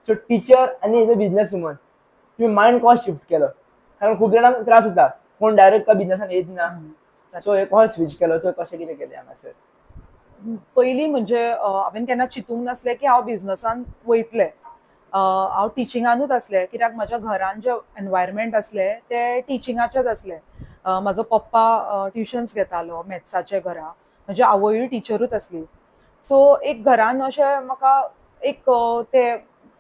सो टीचर आणि as a business woman तुम्ही mind call shift केलं, कारण खूप जणांना त्रास होता कोण डायरेक्ट का बिझनेसान येत ना, सो हे कॉल स्विच केलं तो कशें कितें केलें हांगासर? पयलीं म्हणजे हांवें केन्ना चिंतूंक नासलें की हांव बिझनसान वयतलें. हांव टिचिंगानूच आसलें, कित्याक म्हज्या घरान जे एनवायरमेंट आसलें ते टिचिंगाचेच आसलें. म्हाजो पप्पा ट्युशन्स घेतालो मॅथ्साचे घरा, म्हजी आवयूय टिचरूच आसली. सो एक घरान अशें म्हाका एक ते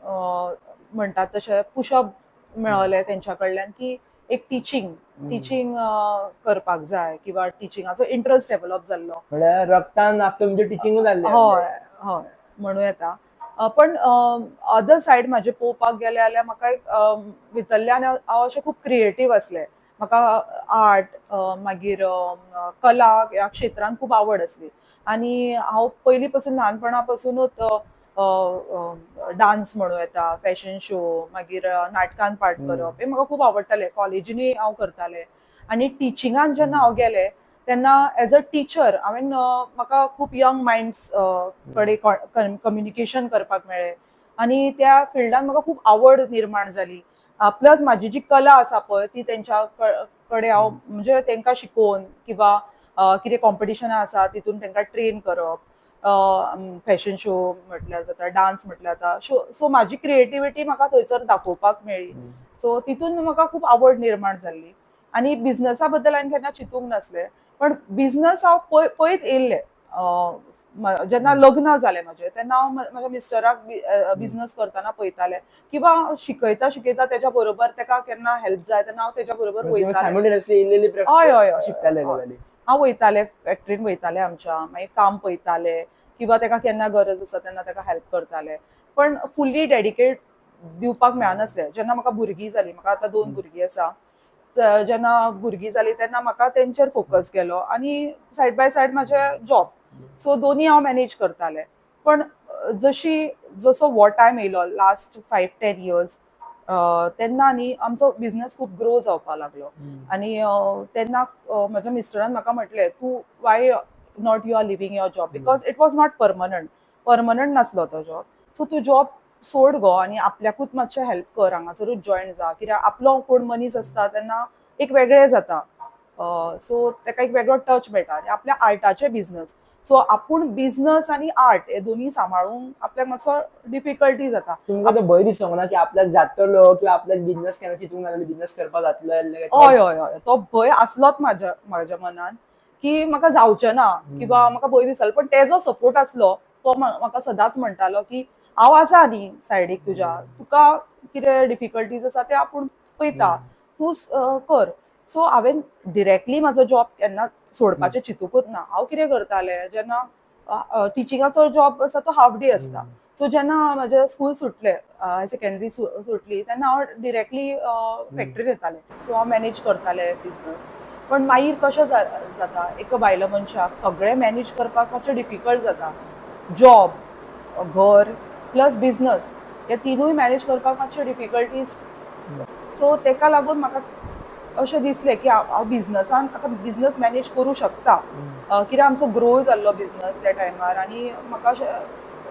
म्हणटात तशें पुशअप मेळलें तेंच्या कडल्यान की एक टिचींग करपाक जाय किंवा टिचिंगाचो इंट्रस्ट डेव्हलप जाल्लो. म्हळ्यार रक्तान नातं म्हणजे टिचिंगूच जाल्लें. हय हय म्हणूं येता. पण अदर सायड म्हाजे पळोवपाक गेलें जाल्यार म्हाका एक भितरल्यान हांव अशें खूब क्रिएटीव आसलें. म्हाका आर्ट मागीर कला ह्या क्षेत्रांत खूब आवड आसली. आनी हांव पयलीं पासून ल्हानपणा पासूनूच डान्स म्हणूं येता, फॅशन शो, मागीर नाटकांत पार्ट करप हें म्हाका खूब आवडटालें. कॉलेजींनी हांव करतालें. आनी टिचिंगान जेन्ना हांव गेलें तेन्ना एज अ टीचर हांवें म्हाका खूब यंग मायंड्स कडेन कम्युनिकेशन करपाक मेळ्ळें आनी त्या फिल्डान म्हाका खूब आवड निर्माण जाली. प्लस म्हाजी जी कला आसा पळय ती तेंच्या कडेन हांव म्हणजे तेंकां शिकोवन किंवा कितें कॉम्पिटिशनां आसा तितून तेंकां ट्रेन करप, फॅशन शो म्हटल्यार जाता, डान्स म्हटल्यार जाता. सो म्हाजी क्रिएटिविटी म्हाका थंयसर दाखोवपाक मेळ्ळी. सो तितून म्हाका खूब आवड निर्माण जाल्ली. आनी बिझनसा बद्दल हांवें केन्ना चिंतूंक नासलें, पण बिझनस हांव पळयत येयल्लें. जेन्ना लग्न जालें म्हजें तेन्ना हांव म्हाज्या मिस्टराक बिझनस करतना पळयतालें किंवा शिकयता शिकयता तेच्या बरोबर तेका केन्ना हेल्प जाय तेन्ना हांव तेच्या बरोबर वयतालें. हय हय हय हांव वयतालें, फॅक्टरीन वयतालें आमच्या, मागीर काम पळयतालें किंवा तेका केन्ना गरज आसा तेन्ना तेका हेल्प करतालें. पण फुल्ली डेडिकेट दिवपाक मेळनासलें. जेन्ना म्हाका भुरगीं जालीं, म्हाका आतां 2 भुरगीं आसा, जेन्ना भुरगीं जालीं तेन्ना म्हाका तेंचेर फोकस केलो आनी सायड बाय सायड म्हाजें जॉब. सो दोनी हांव मॅनेज करतालें. पण जसो हो टायम येयलो लास्ट 5-10 इयर्स तेन्ना न्ही आमचो बिझनस खूब ग्रो जावपाक लागलो. आनी तेन्ना म्हज्या मिस्टरान म्हाका म्हटलें तूं why not you are leaving your job, because it was not permanent नासलो तो जॉब. सो तूं जॉब सोड गो आनी आपल्याकूच मातशें हेल्प कर, हांगासरूच जॉयन जा, कित्याक आपलो कोण मनीस आसता तेन्ना एक वेगळें जाता. सो तेका एक वेगळो टच मेळटा आनी आपल्या आर्टाचे बिझनस. सो आपूण बिझनस आनी आर्ट हे दोनी सांबाळूंक आपल्याक मातसो डिफिकल्टी जाता. तुमकां तो भंय दिसोंक ना की आपल्याक जातलो किंवा आपल्याक बिझनस केन्ना चिंतूंक ना बिझनस करपाक जातलो? हय हय हय तो भंय आसलोच म्हाज्या मनान की म्हाका जावचें ना किंवा म्हाका भंय दिसतालो. पण तेजो सपोर्ट आसलो. तो म्हाका सदांच म्हणटालो की हांव आसा न्ही सायडीक तुज्या, तुका कितें डिफिकल्टीज आसा ते आपूण पळयता, तूं कर. सो हांवें डिरेक्टली म्हाजो जॉब केन्ना सोडपाचें चिंतूंकूच ना. हांव कितें करतालें जेन्ना टिचिंगाचो जॉब आसा तो हाफ डे आसता. सो जेन्ना म्हाजें स्कूल सुटलें, हायर सेकंडरी सुटली तेन्ना हांव डिरेक्टली फॅक्टरीन येतालें. सो हांव मॅनेज करतालें बिझनस. पण मागीर कशें जाता एक बायलो मनशाक सगळें मॅनेज करपाक मातशें डिफिकल्ट जाता. जॉब, घर प्लस बिझनस हे तिनूय मॅनेज करपाक मातशे डिफिकल्टीज. सो तेका लागून म्हाका अशें दिसलें की हांव बिझनसान आतां बिझनस मॅनेज करूं शकता, कित्याक आमचो ग्रो जाल्लो बिझनस त्या टायमार आनी म्हाका अशें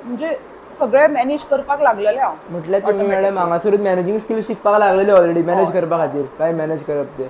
म्हणजे सगळें मॅनेज करपाक लागलेलें हांव. म्हटल्यार तुमी हांगासरूच मॅनेजींग स्किल्स शिकपाक लागलेले ऑलरेडी मॅनेज करपा खातीर, काय मॅनेज करप ते